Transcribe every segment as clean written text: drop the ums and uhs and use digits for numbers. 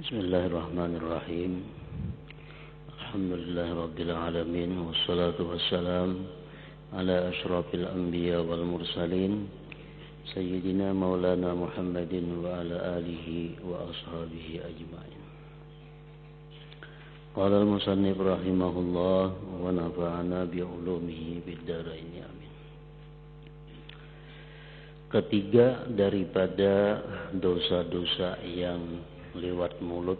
Bismillahirrahmanirrahim. Alhamdulillahirabbil alamin wassalatu wassalam ala asyrafil anbiya wal mursalin sayyidina maulana Muhammadin wa ala alihi wa ashabihi ajmain. Qala al-musannif rahimahullah wa nafa'ana bi ulumihi bid dharain amin. Ketiga daripada dosa-dosa yang lewat mulut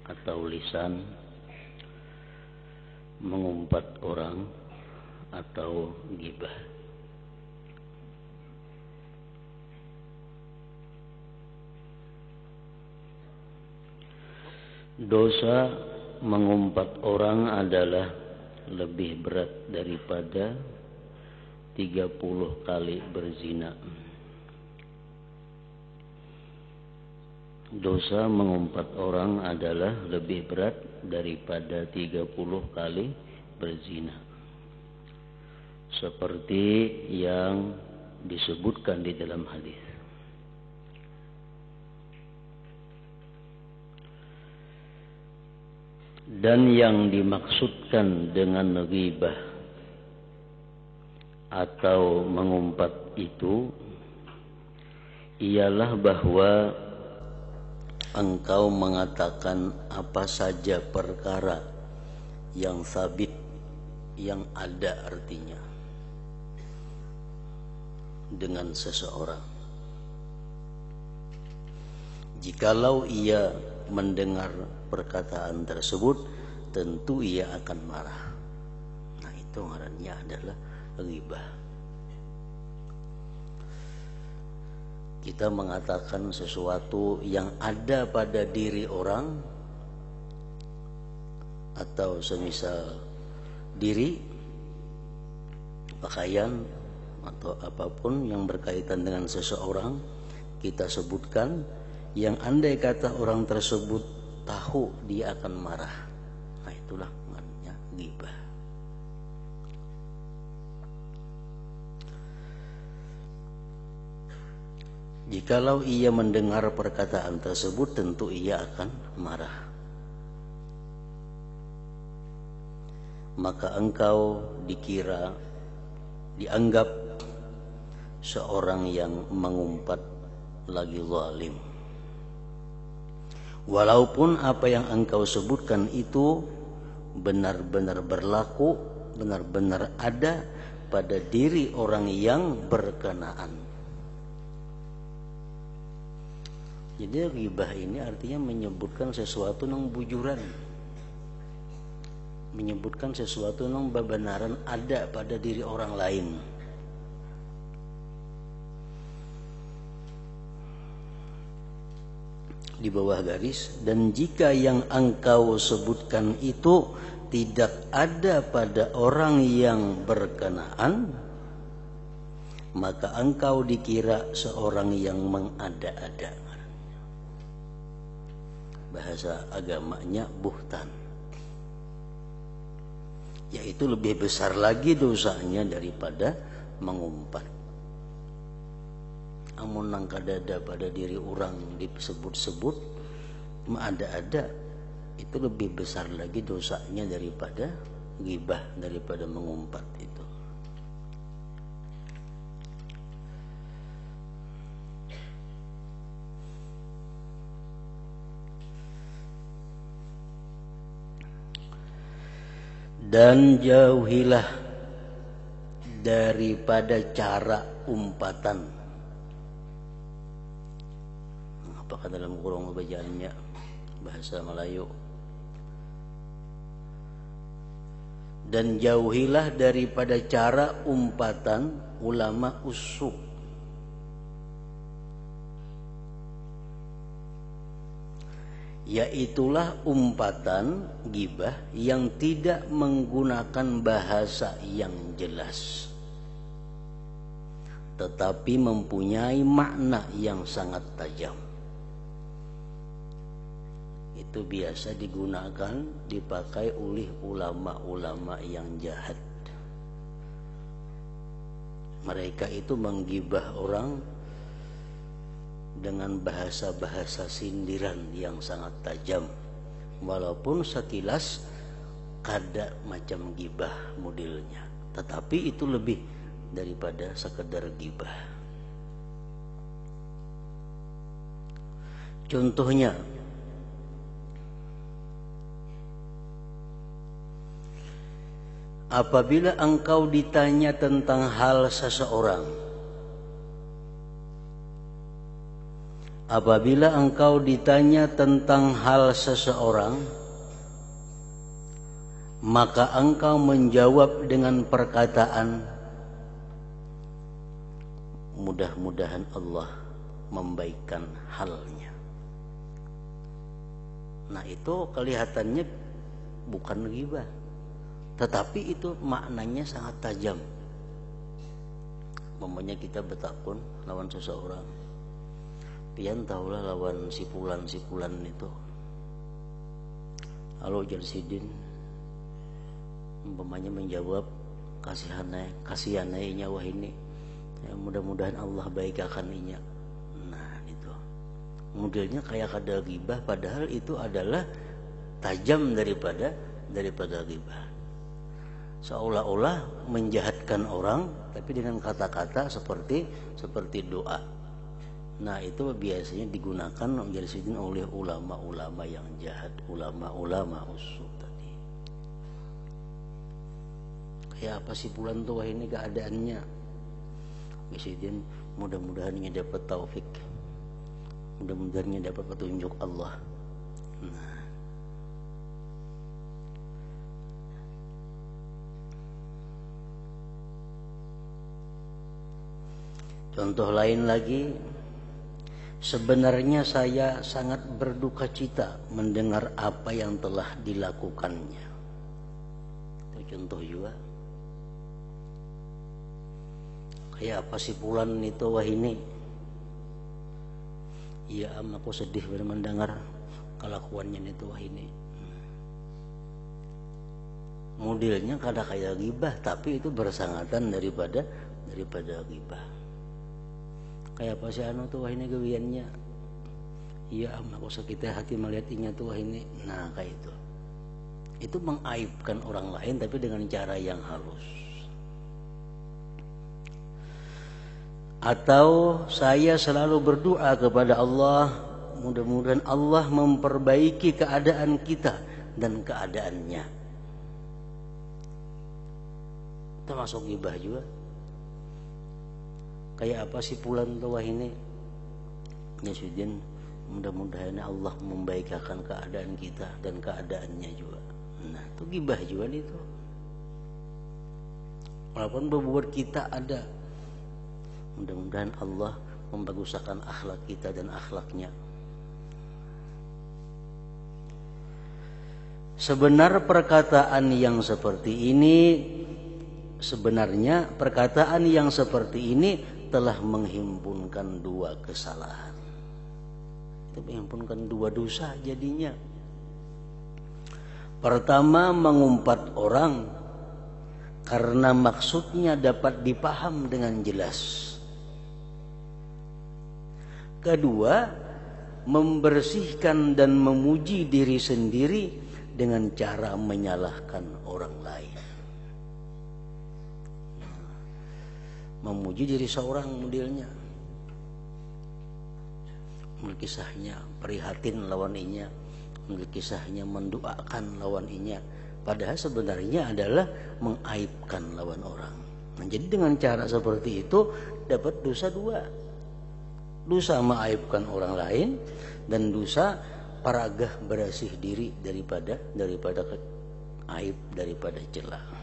atau lisan, mengumpat orang atau ghibah. Dosa mengumpat orang adalah lebih berat daripada 30 kali berzina. Dosa mengumpat orang adalah lebih berat daripada 30 kali berzina. Seperti yang disebutkan di dalam hadis. Dan yang dimaksudkan dengan ghibah atau mengumpat itu ialah bahwa engkau mengatakan apa saja perkara yang sabit, yang ada artinya dengan seseorang. Jikalau ia mendengar perkataan tersebut, tentu ia akan marah. Nah, itu ngarannya adalah ghibah. Kita mengatakan sesuatu yang ada pada diri orang atau semisal diri, pakaian atau apapun yang berkaitan dengan seseorang, kita sebutkan yang andai kata orang tersebut tahu dia akan marah. Nah, itulah namanya ghibah. Jikalau ia mendengar perkataan tersebut, tentu ia akan marah. Maka engkau dianggap seorang yang mengumpat lagi zalim. Walaupun apa yang engkau sebutkan itu benar-benar berlaku, benar-benar ada pada diri orang yang berkenaan. Jadi ghibah ini artinya menyebutkan sesuatu yang bujuran, menyebutkan sesuatu yang bebenaran ada pada diri orang lain. Di bawah garis, dan jika yang engkau sebutkan itu tidak ada pada orang yang berkenaan, maka engkau dikira seorang yang mengada-ada. Bahasa agamanya buhtan, yaitu lebih besar lagi dosanya daripada mengumpat. Amun nang kadada pada diri orang disebut-sebut ada-ada, itu lebih besar lagi dosanya daripada ghibah, daripada mengumpat itu. Dan jauhilah daripada cara umpatan. Apakah dalam kurung bacaannya bahasa Melayu? Dan jauhilah daripada cara umpatan ulama usuk. Yaitulah umpatan ghibah yang tidak menggunakan bahasa yang jelas, tetapi mempunyai makna yang sangat tajam. Itu biasa digunakan, dipakai oleh ulama-ulama yang jahat. Mereka itu menggibah orang dengan bahasa-bahasa sindiran yang sangat tajam, walaupun sekilas kada macam gibah modelnya, tetapi itu lebih daripada sekedar gibah. Contohnya, apabila engkau ditanya tentang hal seseorang, apabila engkau ditanya tentang hal seseorang, maka engkau menjawab dengan perkataan, mudah-mudahan Allah membaikkan halnya. Nah, itu kelihatannya bukan ghibah, tetapi itu maknanya sangat tajam. Umpamanya kita bertakun lawan seseorang, pian tahulah lawan si fulan itu, halo Jalsidin, umpamanya menjawab, kasihanai nyawa ini, ya, mudah-mudahan Allah baikakan inya. Nah, itu modelnya kayak kada ghibah, padahal itu adalah tajam daripada ghibah. Seolah-olah menjahatkan orang, tapi dengan kata-kata seperti doa. Nah, itu biasanya digunakan oleh ulama-ulama yang jahat, ulama-ulama usuk tadi. Kayak apa sih bulan tua ini keadaannya? Biasanya mudah-mudahan dia dapat taufik, mudah-mudahan dia dapat petunjuk Allah. Nah, contoh lain lagi, sebenarnya saya sangat berduka cita mendengar apa yang telah dilakukannya. Itu contoh juga. Kayak apa sih pulan itu wah ini? Iya, aku sedih mendengar kelakuannya itu wah ini. Modelnya kada kayak ghibah, tapi itu bersangatan daripada ghibah. Kayak apa sih tuh wah ini gawiannya? Iya, aku sakit hati melihatnya tuh wah ini. Nah, kayak itu. Itu mengaibkan orang lain tapi dengan cara yang halus. Atau saya selalu berdoa kepada Allah, mudah-mudahan Allah memperbaiki keadaan kita dan keadaannya. Itu masuk ghibah juga. Kayak apa sih pulan tua ini? Ya sudah, mudah-mudahan Allah membaikkan keadaan kita dan keadaannya juga. Nah, itu ghibah juga itu. Walaupun berbuat kita ada, mudah-mudahan Allah membaguskan akhlak kita dan akhlaknya. Sebenarnya perkataan yang seperti ini telah menghimpunkan dua kesalahan. Itu menghimpunkan dua dosa jadinya. Pertama, mengumpat orang karena maksudnya dapat dipaham dengan jelas. Kedua, membersihkan dan memuji diri sendiri dengan cara menyalahkan orang lain. Memuji diri seorang modelnya, kisahnya prihatin lawan inya, kisahnya mendoakan lawan inya, padahal sebenarnya adalah mengaibkan lawan orang. Nah, jadi dengan cara seperti itu dapat dosa dua, dosa mengaibkan orang lain dan dosa paragah bersih diri daripada aib, daripada celah.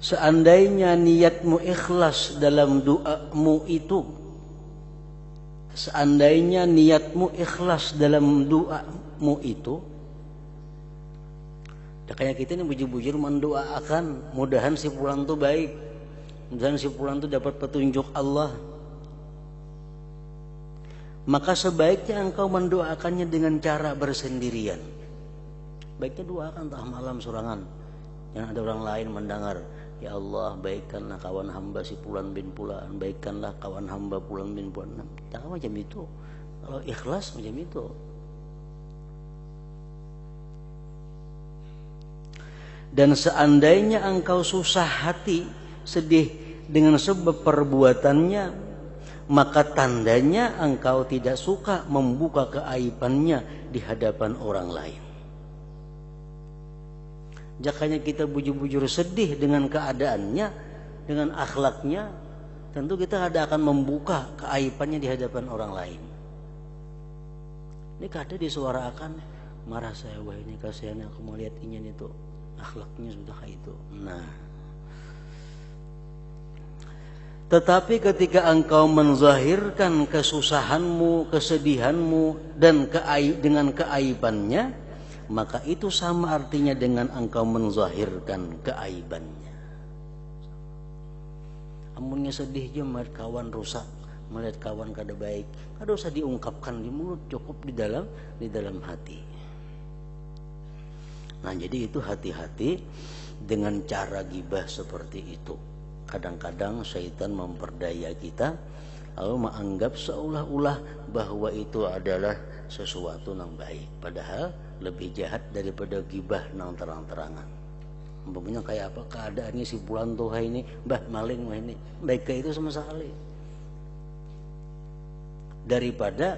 Seandainya niatmu ikhlas dalam doamu itu, kayak kita ini bujur-bujur mendoakan, mudahan si pulang tuh baik, mudahan si pulang tuh dapat petunjuk Allah. Maka sebaiknya engkau mendoakannya dengan cara bersendirian. Baiknya doakan tah malam sorangan, jangan ada orang lain mendengar. Ya Allah, baikkanlah kawan hamba si Fulan bin Fulan, baikkanlah kawan hamba Fulan bin Fulan. Jangan macam itu. Kalau ikhlas macam itu. Dan seandainya engkau susah hati, sedih dengan sebab perbuatannya, maka tandanya engkau tidak suka membuka keaibannya di hadapan orang lain. Jakanya kita bujur-bujur sedih dengan keadaannya, dengan akhlaknya, tentu kita tidak akan membuka keaibannya di hadapan orang lain. Ini kadang disuarakan, marah saya, wah ini kasihan aku mau lihat ini itu, akhlaknya sudah kayak itu. Nah, tetapi ketika engkau menzahirkan kesusahanmu, kesedihanmu dan dengan keaibannya, maka itu sama artinya dengan engkau menzahirkan keaibannya. Amunnya sedih aja melihat kawan rusak, melihat kawan kada baik, kada usah diungkapkan di mulut, cukup di dalam hati. Nah, jadi itu hati-hati dengan cara gibah seperti itu. Kadang-kadang syaitan memperdaya kita lalu menganggap seolah-olah bahwa itu adalah sesuatu yang baik, padahal lebih jahat daripada gibah nang terang-terangan. Umpamanya kayak apa keadaannya si Fulan tuh ini, mbah maling mah ini, baik kayak itu sama sekali. Daripada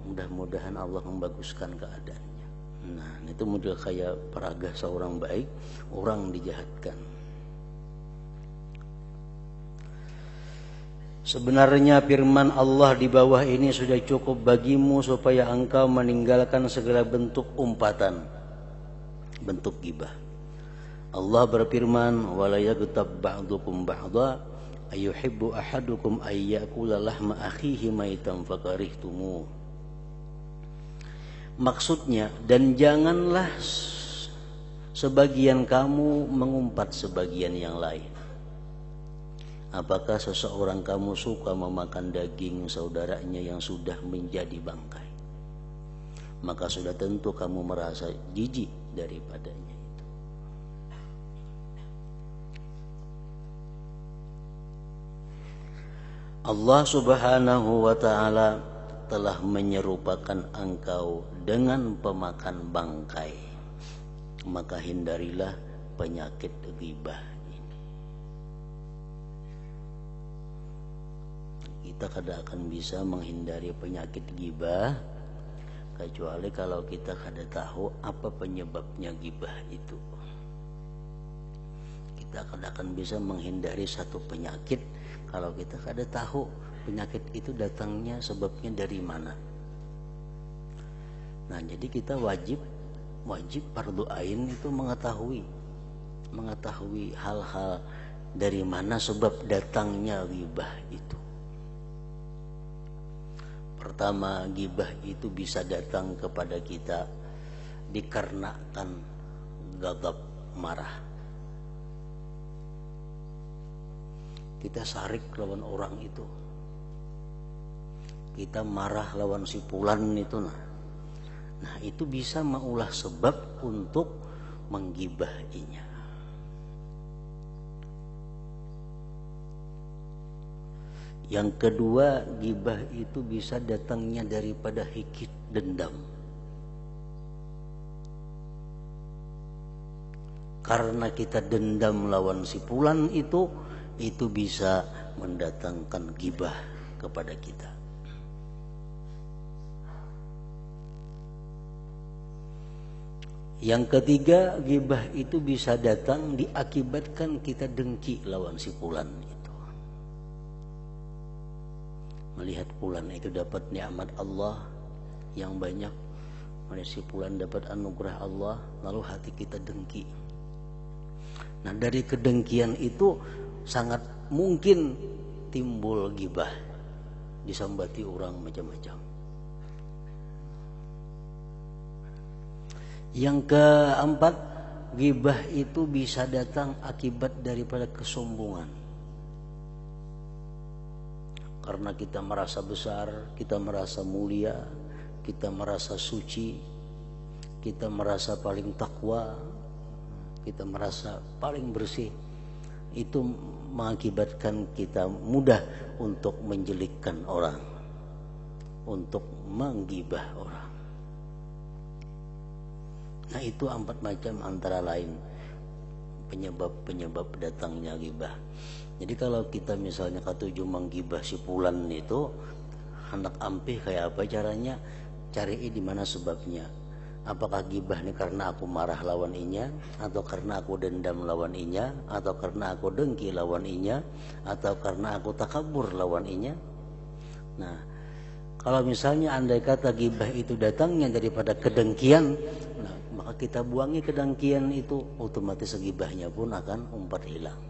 mudah-mudahan Allah membaguskan keadaannya. Nah, itu model kayak peragah seorang baik, orang dijahatkan. Sebenarnya firman Allah di bawah ini sudah cukup bagimu supaya engkau meninggalkan segala bentuk umpatan, bentuk gibah. Allah berfirman, wala yaghtab ba'dukum ba'dha ayuhibbu ahadukum ayyakula lahma akhihi maitan fakarihtumu. Maksudnya, dan janganlah sebagian kamu mengumpat sebagian yang lain. Apakah seseorang kamu suka memakan daging saudaranya yang sudah menjadi bangkai? Maka sudah tentu kamu merasa jijik daripadanya itu. Allah Subhanahu wa ta'ala telah menyerupakan engkau dengan pemakan bangkai. Maka hindarilah penyakit ghibah. Kita kada akan bisa menghindari penyakit ghibah kecuali kalau kita kada tahu apa penyebabnya ghibah itu. Kita kada akan bisa menghindari satu penyakit kalau kita kada tahu penyakit itu datangnya sebabnya dari mana. Nah, jadi kita wajib fardu ain itu mengetahui hal-hal dari mana sebab datangnya ghibah itu. Pertama, ghibah itu bisa datang kepada kita dikarenakan ghadab, marah. Kita sarik lawan orang itu, kita marah lawan si Fulan itu. Nah, itu bisa maulah sebab untuk menggibahinya. Yang kedua, ghibah itu bisa datangnya daripada hikit, dendam. Karena kita dendam lawan si Fulan itu bisa mendatangkan ghibah kepada kita. Yang ketiga, ghibah itu bisa datang diakibatkan kita dengki lawan si Fulan itu. Melihat Fulan itu dapat nikmat Allah yang banyak, melihat si Fulan dapat anugerah Allah, lalu hati kita dengki. Nah, dari kedengkian itu sangat mungkin timbul ghibah, disambati orang macam-macam. Yang keempat, ghibah itu bisa datang akibat daripada kesombongan. Karena kita merasa besar, kita merasa mulia, kita merasa suci, kita merasa paling takwa, kita merasa paling bersih. itu mengakibatkan kita mudah untuk menjelekkan orang, untuk menggibah orang. Nah, itu 4 macam antara lain penyebab datangnya ghibah. Jadi kalau kita misalnya katuju menggibah si fulan itu, hendak ampih kayak apa caranya? Cari di mana sebabnya. Apakah ghibah ini karena aku marah lawan inya, atau karena aku dendam lawan inya, atau karena aku dengki lawan inya, atau karena aku takabur lawan inya. Nah, kalau misalnya andai kata ghibah itu datangnya daripada kedengkian, nah, maka kita buangi kedengkian itu, otomatis ghibahnya pun akan hilang.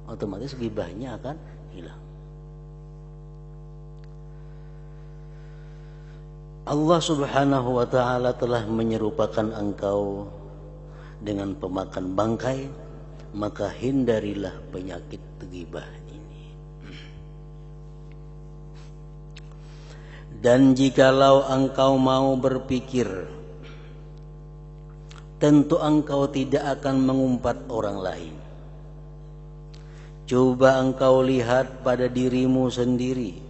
Otomatis ghibahnya akan hilang. Allah subhanahu wa ta'ala telah menyerupakan engkau dengan pemakan bangkai, maka hindarilah penyakit ghibah ini. Dan jikalau engkau mau berpikir, tentu engkau tidak akan mengumpat orang lain. Coba engkau lihat pada dirimu sendiri.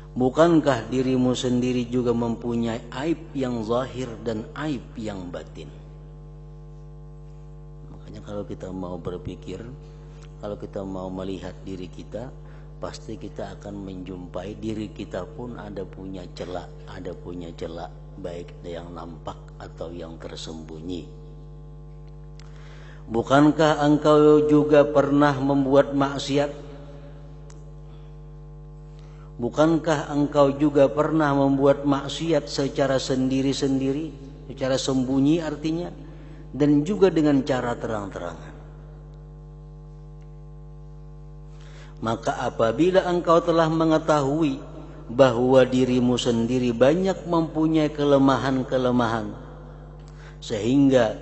Bukankah dirimu sendiri juga mempunyai aib yang zahir dan aib yang batin? Makanya kalau kita mau berpikir, kalau kita mau melihat diri kita, pasti kita akan menjumpai diri kita pun ada punya celah, baik yang nampak atau yang tersembunyi. Bukankah engkau juga pernah membuat maksiat? Bukankah engkau juga pernah membuat maksiat secara sendiri-sendiri, secara sembunyi artinya, dan juga dengan cara terang-terangan? Maka apabila engkau telah mengetahui bahwa dirimu sendiri banyak mempunyai kelemahan-kelemahan, sehingga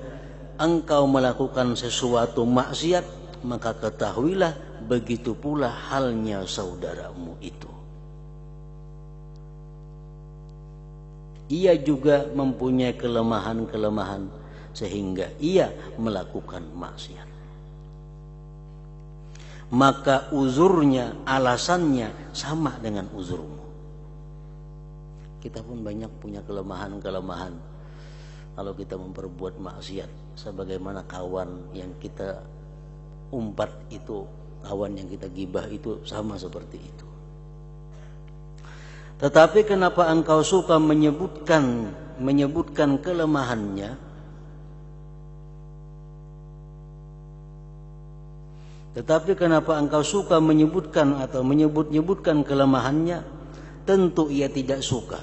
engkau melakukan sesuatu maksiat, maka ketahuilah begitu pula halnya saudaramu itu. Ia juga mempunyai kelemahan-kelemahan sehingga ia melakukan maksiat. Maka uzurnya, alasannya sama dengan uzurmu. Kita pun banyak punya kelemahan-kelemahan. Kalau kita memperbuat maksiat, sebagaimana kawan yang kita umpat itu, kawan yang kita gibah itu sama seperti itu. Tetapi kenapa engkau suka menyebutkan kelemahannya? Tetapi kenapa engkau suka menyebutkan atau menyebut-nyebutkan kelemahannya? Tentu ia tidak suka.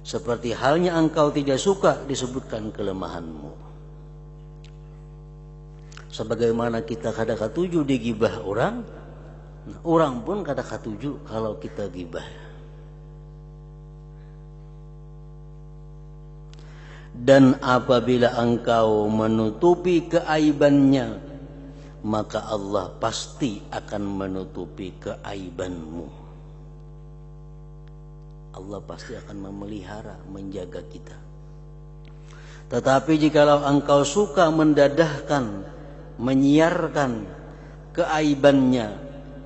Seperti halnya engkau tidak suka disebutkan kelemahanmu. Sebagaimana kita kada katuju digibah orang, orang pun kada katuju kalau kita gibah. Dan apabila engkau menutupi keaibannya, maka Allah pasti akan menutupi keaibanmu. Allah pasti akan memelihara, menjaga kita. Tetapi jikalau engkau suka mendadahkan, menyiarkan keaibannya,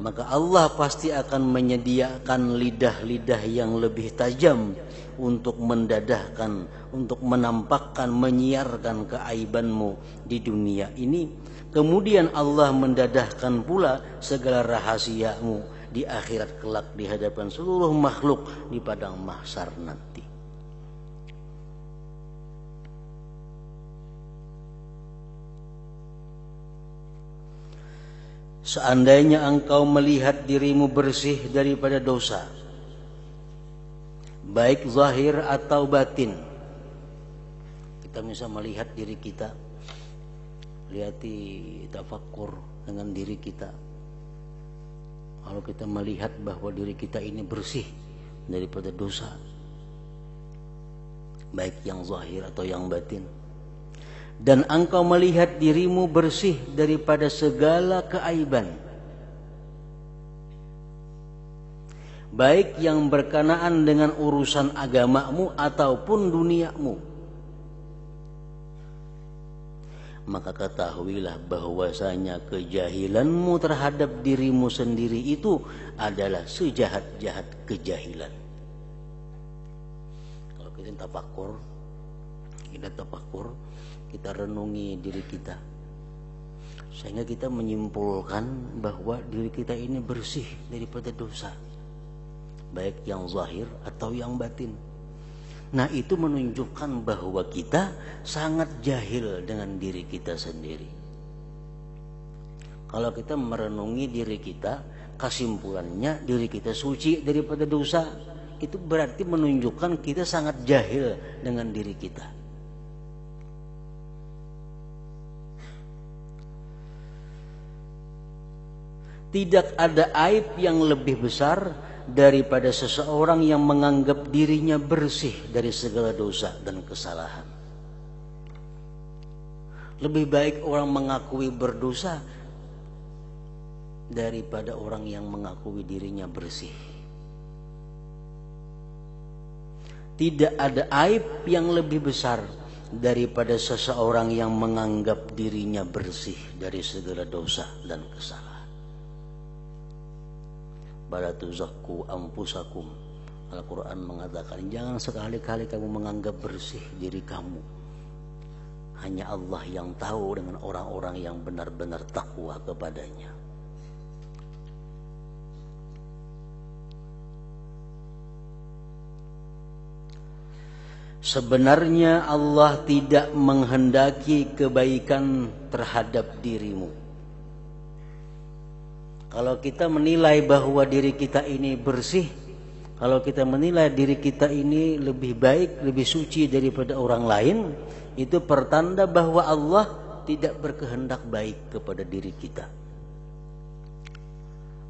maka Allah pasti akan menyediakan lidah-lidah yang lebih tajam untuk mendadahkan, untuk menampakkan, menyiarkan keaibanmu di dunia ini. Kemudian Allah mendadahkan pula segala rahasiamu di akhirat kelak di hadapan seluruh makhluk di padang mahsyar nanti. Seandainya engkau melihat dirimu bersih daripada dosa, baik zahir atau batin, kita bisa melihat diri kita, lihati tafakkur dengan diri kita. Kalau kita melihat bahwa diri kita ini bersih daripada dosa, baik yang zahir atau yang batin, dan engkau melihat dirimu bersih daripada segala keaiban, baik yang berkenaan dengan urusan agamamu ataupun duniamu, maka ketahuilah bahwasanya kejahilanmu terhadap dirimu sendiri itu adalah sejahat-jahat kejahilan. Kalau kita tafakur, kita renungi diri kita, sehingga kita menyimpulkan bahwa diri kita ini bersih daripada dosa, baik yang zahir atau yang batin. Nah, itu menunjukkan bahwa kita sangat jahil dengan diri kita sendiri. Kalau kita merenungi diri kita, kesimpulannya diri kita suci daripada dosa, itu berarti menunjukkan kita sangat jahil dengan diri kita. Tidak ada aib yang lebih besar daripada seseorang yang menganggap dirinya bersih dari segala dosa dan kesalahan. Lebih baik orang mengakui berdosa daripada orang yang mengakui dirinya bersih. Tidak ada aib yang lebih besar daripada seseorang yang menganggap dirinya bersih dari segala dosa dan kesalahan. Bala tuzakku anfusakum. Al-Quran mengatakan, jangan sekali-kali kamu menganggap bersih diri kamu. Hanya Allah yang tahu dengan orang-orang yang benar-benar takwa kepadanya. Sebenarnya Allah tidak menghendaki kebaikan terhadap dirimu. Kalau kita menilai bahwa diri kita ini bersih, kalau kita menilai diri kita ini lebih baik, lebih suci daripada orang lain, itu pertanda bahwa Allah tidak berkehendak baik kepada diri kita.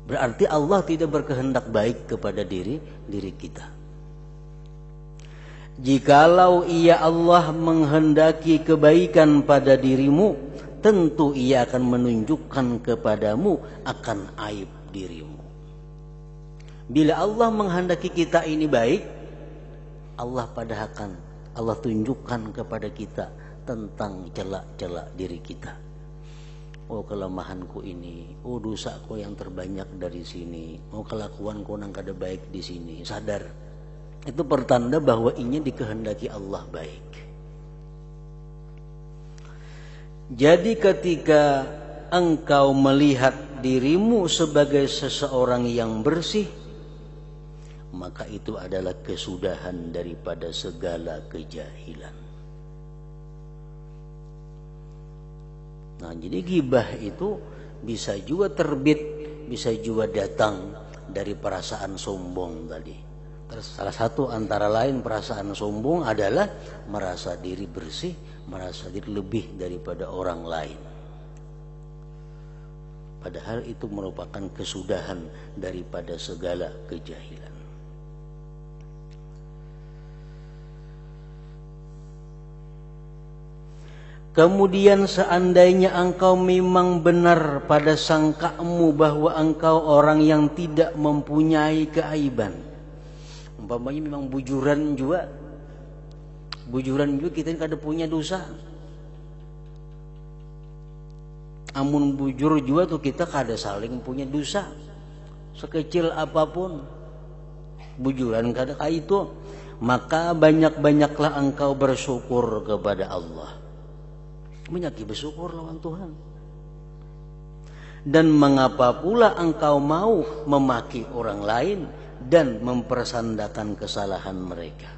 Berarti Allah tidak berkehendak baik kepada diri kita. Jikalau ia Allah menghendaki kebaikan pada dirimu, tentu ia akan menunjukkan kepadamu akan aib dirimu. Bila Allah menghendaki kita ini baik, Allah tunjukkan kepada kita tentang celak-celak diri kita. Oh, kelemahanku ini, oh dosaku yang terbanyak dari sini, oh kelakuanku nang kada baik di sini. Sadar, itu pertanda bahwa ini dikehendaki Allah baik. Jadi ketika engkau melihat dirimu sebagai seseorang yang bersih, maka itu adalah kesudahan daripada segala kejahilan. Nah, jadi ghibah itu bisa juga terbit, bisa juga datang dari perasaan sombong tadi. Salah satu antara lain perasaan sombong adalah merasa diri bersih, merasa diri lebih daripada orang lain. Padahal itu merupakan kesudahan daripada segala kejahilan. Kemudian seandainya engkau memang benar pada sangkamu bahwa engkau orang yang tidak mempunyai keaiban, umpamanya memang bujuran juga kita kada punya dosa. Amun bujur juga tuh kita kada saling punya dosa, sekecil apapun bujuran kada kayak itu. Maka banyak-banyaklah engkau bersyukur kepada Allah. Menyaki bersyukur lawan Tuhan. Dan mengapa pula engkau mau memaki orang lain dan mempersandakan kesalahan mereka?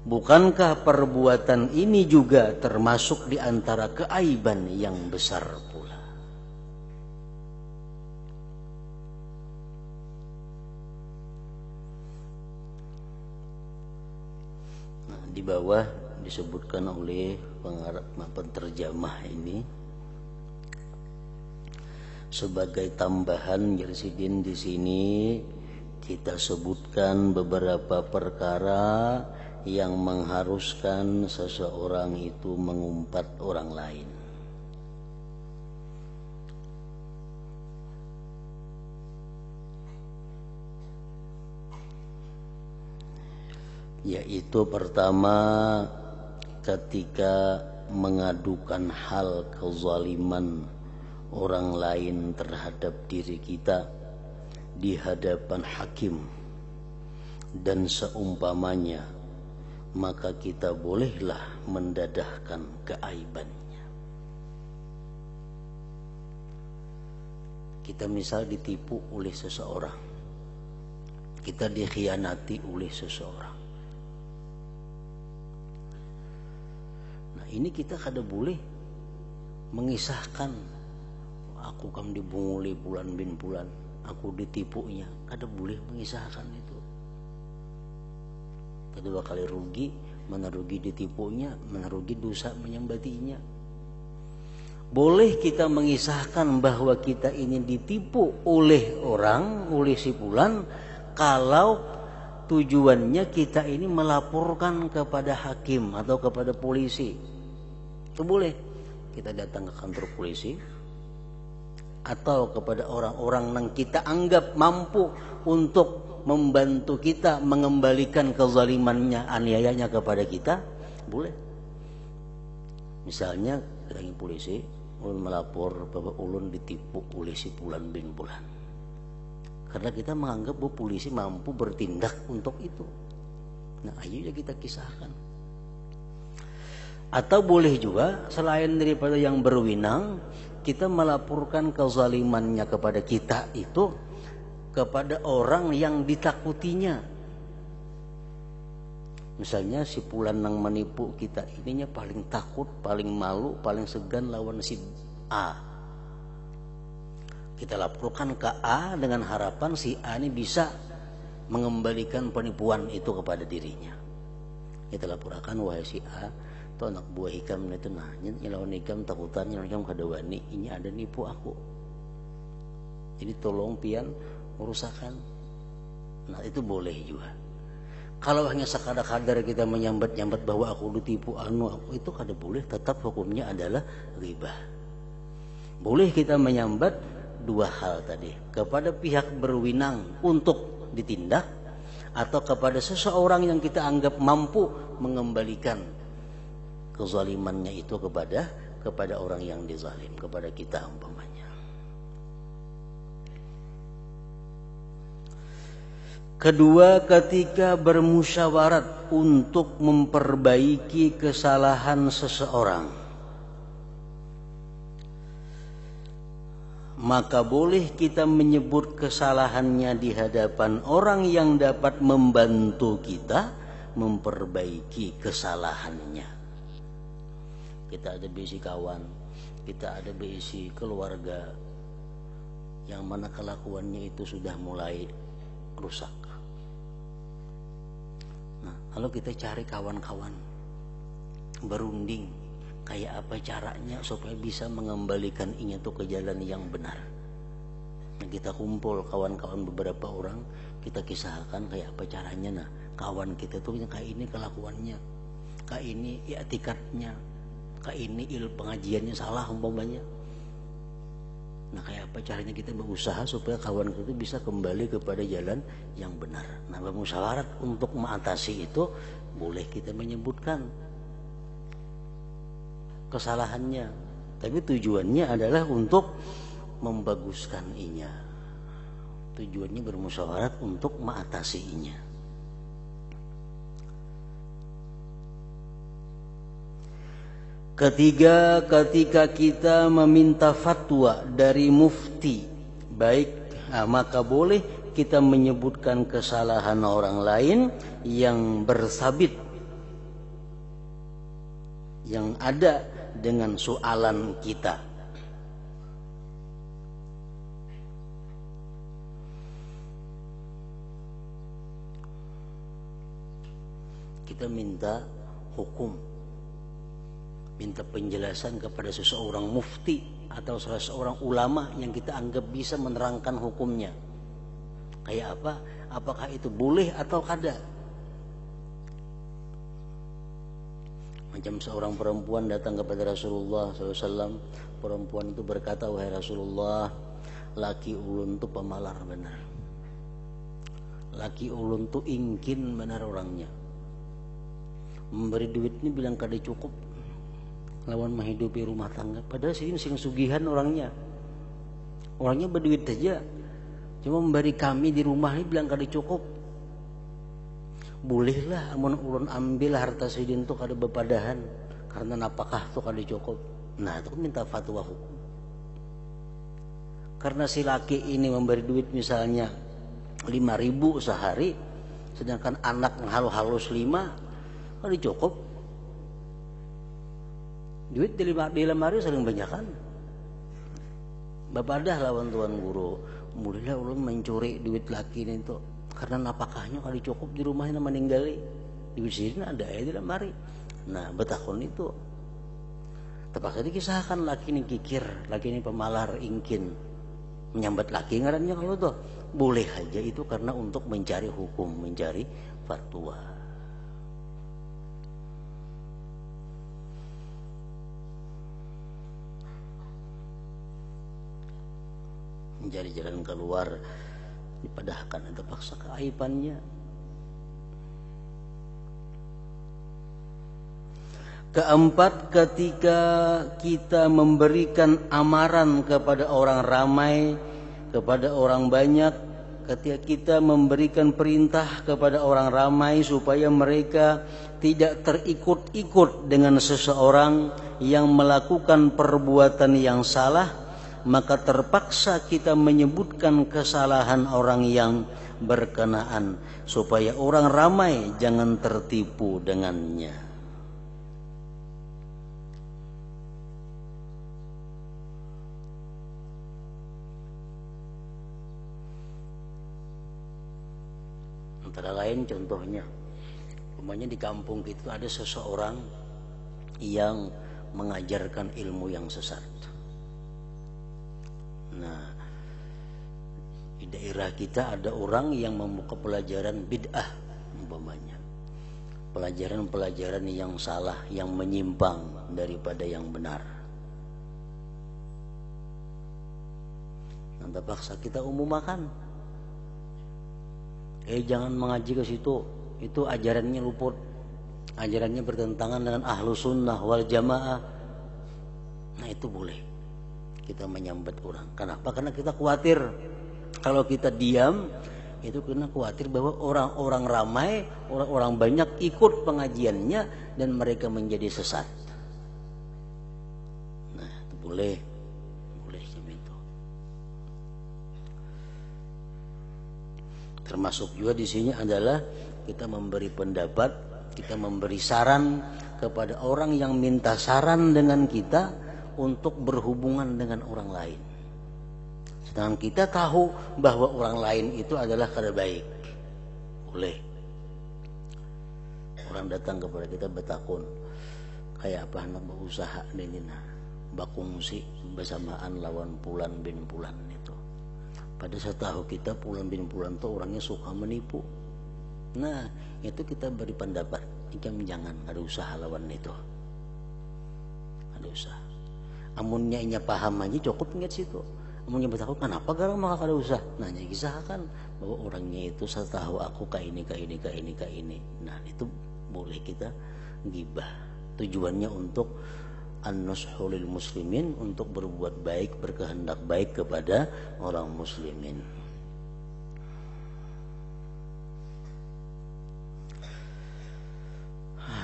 Bukankah perbuatan ini juga termasuk di antara keaiban yang besar pula? Nah, di bawah disebutkan oleh penterjemah ini sebagai tambahan Jersidin di sini kita sebutkan beberapa perkara yang mengharuskan seseorang itu mengumpat orang lain. Yaitu pertama, ketika mengadukan hal kezaliman orang lain terhadap diri kita di hadapan hakim dan seumpamanya, maka kita bolehlah mendadahkan keaibannya. Kita misal ditipu oleh seseorang, kita dikhianati oleh seseorang. Nah, ini kita kada boleh mengisahkan, aku kam dibunguli bulan bin bulan, aku ditipunya. Kada boleh mengisahkan itu. Kedua kali rugi, mana rugi ditipunya, mana rugi dosa menyembatinya. Boleh kita mengisahkan bahwa kita ini ditipu oleh orang, oleh si fulan, kalau tujuannya kita ini melaporkan kepada hakim atau kepada polisi. Itu boleh. Kita datang ke kantor polisi atau kepada orang-orang yang kita anggap mampu untuk membantu kita mengembalikan kezalimannya, aniayanya kepada kita, boleh. Misalnya kita ingin polisi, ulun melapor bahwa ulun ditipu oleh si bulan bin bulan, karena kita menganggap bahwa polisi mampu bertindak untuk itu. Nah, ayo kita kisahkan. Atau boleh juga selain daripada yang berwenang, kita melaporkan kezalimannya kepada kita itu kepada orang yang ditakutinya. Misalnya si fulan yang menipu kita ininya paling takut, paling malu, paling segan lawan si A. Kita laporkan ke A dengan harapan si A ini bisa mengembalikan penipuan itu kepada dirinya. Kita laporkan, wahai si A, itu anak buah Hikam itu nah, nyelawan Hikam takutan, nyelawan Hikam kadawani, ini ada nipu aku. Jadi tolong pian urusakan. Nah, itu boleh juga. Kalau hanya sekadar-kadar kita menyambat-nyambat bahwa aku ditipu aku itu kada boleh, tetap hukumnya adalah ghibah. Boleh kita menyambat dua hal tadi, kepada pihak berwenang untuk ditindak atau kepada seseorang yang kita anggap mampu mengembalikan kezalimannya itu kepada orang yang dizalim, kepada kita umpamanya. Kedua, ketika bermusyawarat untuk memperbaiki kesalahan seseorang, maka boleh kita menyebut kesalahannya di hadapan orang yang dapat membantu kita memperbaiki kesalahannya. Kita ada besi kawan, kita ada besi keluarga yang mana kelakuannya itu sudah mulai rusak. Nah, kalau kita cari kawan-kawan berunding, kayak apa caranya supaya bisa mengembalikan ini tuh ke jalan yang benar. Nah, kita kumpul kawan-kawan beberapa orang, kita kisahkan kayak apa caranya. Nah, kawan kita tuh kayak ini kelakuannya, kayak ini i'tikadnya, kayak ini pengajiannya salah umpamanya. Nah, kayak apa caranya kita berusaha supaya kawan kita bisa kembali kepada jalan yang benar. Nah, bermusyawarat untuk mengatasi itu boleh kita menyebutkan kesalahannya, tapi tujuannya adalah untuk membaguskan inya. Tujuannya bermusyawarat untuk mengatasi inya. Ketiga, ketika kita meminta fatwa dari mufti, maka boleh kita menyebutkan kesalahan orang lain yang bersabit, yang ada dengan soalan kita. Kita minta hukum, minta penjelasan kepada seseorang mufti atau salah seorang ulama yang kita anggap bisa menerangkan hukumnya. Kayak apa? Apakah itu boleh atau kada? Macam seorang perempuan datang kepada Rasulullah SAW. Perempuan itu berkata, wahai Rasulullah, laki ulun tu pemalar benar, laki ulun tu ingkin benar orangnya, memberi duit ini bilang kada cukup lawan menghidupi rumah tangga, padahal sini sing sugihan orangnya berduit aja, cuma memberi kami di rumah ini bilang kada cukup. Bolehlah amun ulun ambil harta sidin tuh kada bepadahan karena napakah tuh kada cukup. Nah itu minta fatwa hukum. Karena si laki ini memberi duit misalnya 5.000 sehari, sedangkan anak halus 5, kada cukup. Duit di lemari sering banyakan. Bapadah lawan tuan guru, mulailah ulun mencuri duit laki ini tuh karena napakahnya kali cukup di rumahnya meninggali, duit sini ada di lemari. Nah betakun itu terpaksa dikisahkan laki ini kikir, laki ini pemalar ingkin, menyambat laki ngarannya kalau tuh boleh aja itu karena untuk mencari hukum, mencari fatwa. Mencari jalan keluar, dipadahkan dan terpaksa keaibannya. Keempat, ketika kita memberikan amaran kepada orang ramai, kepada orang banyak, ketika kita memberikan perintah kepada orang ramai supaya mereka tidak terikut-ikut dengan seseorang yang melakukan perbuatan yang salah, maka terpaksa kita menyebutkan kesalahan orang yang berkenaan supaya orang ramai jangan tertipu dengannya. Antara lain contohnya, umpamanya di kampung itu ada seseorang yang mengajarkan ilmu yang sesat. Nah, di daerah kita ada orang yang membuka pelajaran bid'ah, umpamanya pelajaran-pelajaran yang salah, yang menyimpang daripada yang benar. Nanti paksa kita umumakan, jangan mengaji ke situ, itu ajarannya luput, ajarannya bertentangan dengan ahlus sunnah wal jamaah. Nah itu boleh kita menyambat orang. Kenapa? Karena kita khawatir kalau kita diam itu karena khawatir bahwa orang-orang ramai, orang-orang banyak ikut pengajiannya dan mereka menjadi sesat. Nah itu boleh macam itu. Termasuk juga di sini adalah kita memberi pendapat, kita memberi saran kepada orang yang minta saran dengan kita untuk berhubungan dengan orang lain. Sedangkan kita tahu bahwa orang lain itu adalah kada baik. Boleh. Orang datang kepada kita bertakun, kayak apa anak berusaha ini nah, bakungsi bersamaan lawan Pulan bin Pulan itu. Pada saat tahu kita Pulan bin Pulan itu orangnya suka menipu. Nah, itu kita beri pendapat, jangan ada usaha lawan itu. Ada usaha. Amunnya inya paham aja cukup ingat situ. Amunnya bertakut kenapa garang maka kada usah. Nah nya kisahkan bahwa orangnya itu saya tahu aku kayak ini. Nah itu boleh kita gibah. Tujuannya untuk an-nushu lil muslimin, untuk berbuat baik, berkehendak baik kepada orang muslimin.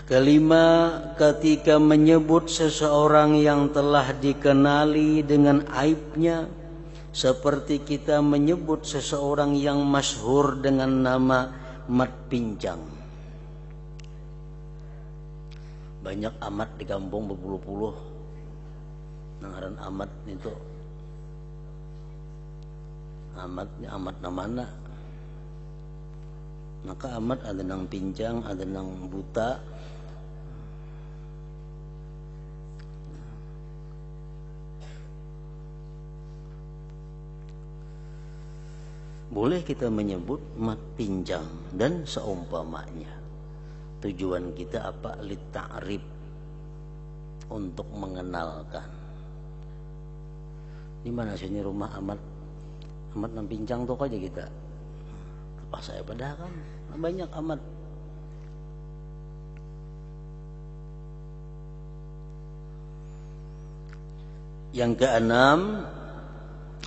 Kelima, ketika menyebut seseorang yang telah dikenali dengan aibnya, seperti kita menyebut seseorang yang masyhur dengan nama Mat Pincang. Banyak amat di kampung berpuluh-puluh ngaran amat itu. Amat namana. Maka amat ada nang pincang, ada nang buta. Boleh kita menyebut mat pinjang dan seumpamanya. Tujuan kita apa? Litta'rif, untuk mengenalkan. Di mana sini rumah amat nang pinjang tuh aja kita. Pas saya pada kan banyak amat. Yang keenam,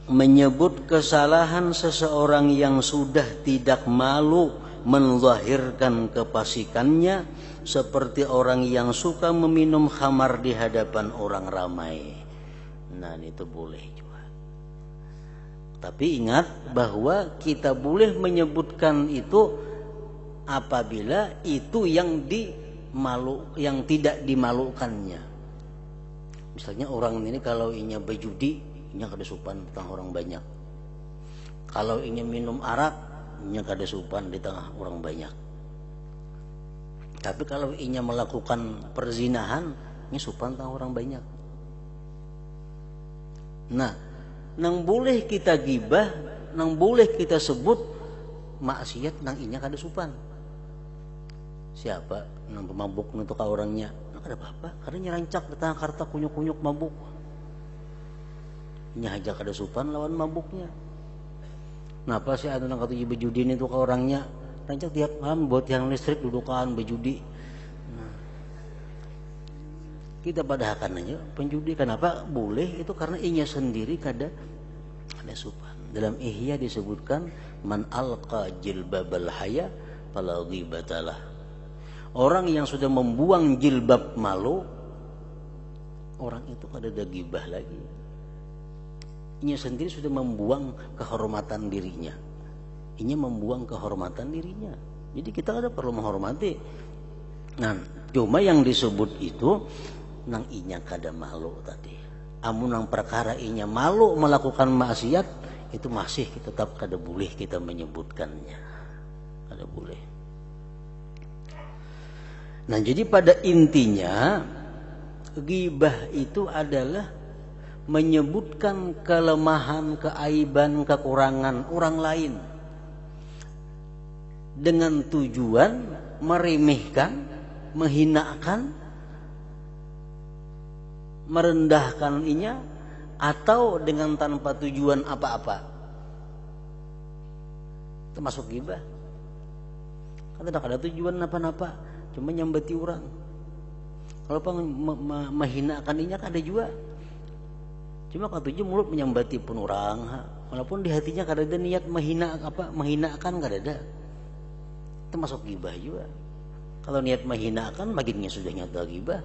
menyebut kesalahan seseorang yang sudah tidak malu menzahirkan kefasikannya, seperti orang yang suka meminum khamar di hadapan orang ramai. Nah, itu boleh juga. Tapi ingat bahwa kita boleh menyebutkan itu apabila itu yang tidak dimalukannya. Misalnya orang ini kalau inya berjudi, inya kada sopan di tengah orang banyak. Kalau inya minum arak, inya kada sopan di tengah orang banyak. Tapi kalau inya melakukan perzinahan, inya sopan di tengah orang banyak. Nah, nang boleh kita gibah, nang boleh kita sebut maksiat nang inya kada sopan. Siapa nang pemabuk untuk orangnya? Ada apa-apa, karena nyerancak di tengah karta kunyuk-kunyuk mabuk. Nya aja kada sopan lawan mabuknya. Kenapa sih ada nang kata berjudi itu ke orangnya? Rancak tiap malam buat yang listrik dudukan berjudi. Nah, kita padahkan aja penjudi. Kenapa boleh? Itu karena inya sendiri kada sopan. Dalam Ihya disebutkan man alqa jilbabal haya fala ghibatalah. Orang yang sudah membuang jilbab malu, orang itu kada ada gibah lagi. Inya sendiri sudah membuang kehormatan dirinya. Inya membuang kehormatan dirinya. Jadi kita kada perlu menghormati. Nah, cuma yang disebut itu nang inya kada malu tadi. Amun nang perkara inya malu melakukan maksiat, itu masih tetap kada boleh kita menyebutkannya. Kada boleh. Nah, jadi pada intinya ghibah itu adalah menyebutkan kelemahan, keaiban, kekurangan orang lain dengan tujuan meremehkan, menghinakan, merendahkan inya, atau dengan tanpa tujuan apa-apa. Termasuk ghibah. Kan tidak ada tujuan apa-apa. Cuma nyambati orang. Kalau menghinakan inya ada juga. Cuma kalau tujuan mulut menyambati pun orang. Walaupun di hatinya kada ada niat menghinakan kada ada. Itu masuk ghibah juga. Kalau niat menghinakan makinnya sudah nyata ghibah.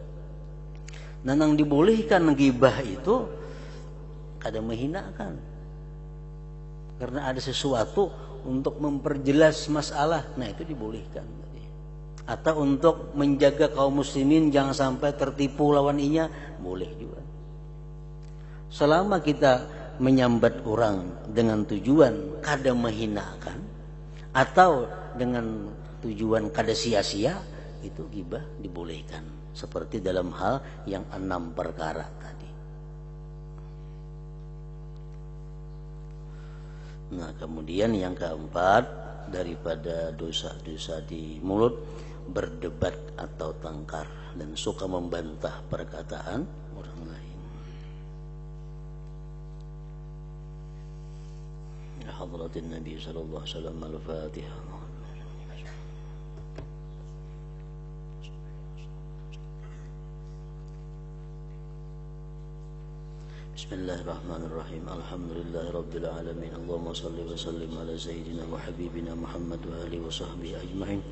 Nah, yang dibolehkan ghibah itu kada menghinakan. Karena ada sesuatu untuk memperjelas masalah. Nah, itu dibolehkan. Atau untuk menjaga kaum muslimin jangan sampai tertipu lawan inya, boleh juga. Selama kita menyambat orang dengan tujuan kada menghinakan atau dengan tujuan kada sia-sia, itu ghibah dibolehkan. Seperti dalam hal yang 6 perkara tadi. Nah, kemudian yang keempat daripada dosa-dosa di mulut, berdebat atau tangkar dan suka membantah perkataan orang lain. Ya hadratin Nabi sallallahu alaihi wasallam, al-Fatihah. Bismillahirrahmanirrahim. Alhamdulillahirabbil alamin. Allahumma shalli wa sallim ala sayyidina wa habibina Muhammad wa alihi wa sahbihi ajma'in.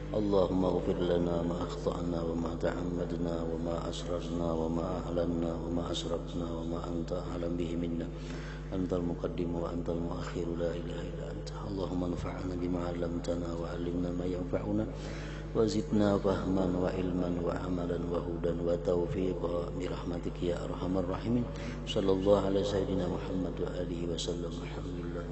Allahumma ighfir lana ma akhta'na wa ma ta'ammadna wa ma asrarna wa ma a'lanna wa ma asrafna wa ma anta a'lam bihi minna. Antal muqaddim wa antal muakhir, la ilaha illa anta. Allahumma anfa'na bima 'allamtana wa 'allimna ma yanfa'una wa zidna fahman wa ilman wa amalan wa hudan wa taufiqa birahmatik ya arhamar rahimin. Sallallahu alaihi sayyidina Muhammad wa alihi wa sallam. Alhamdulillah.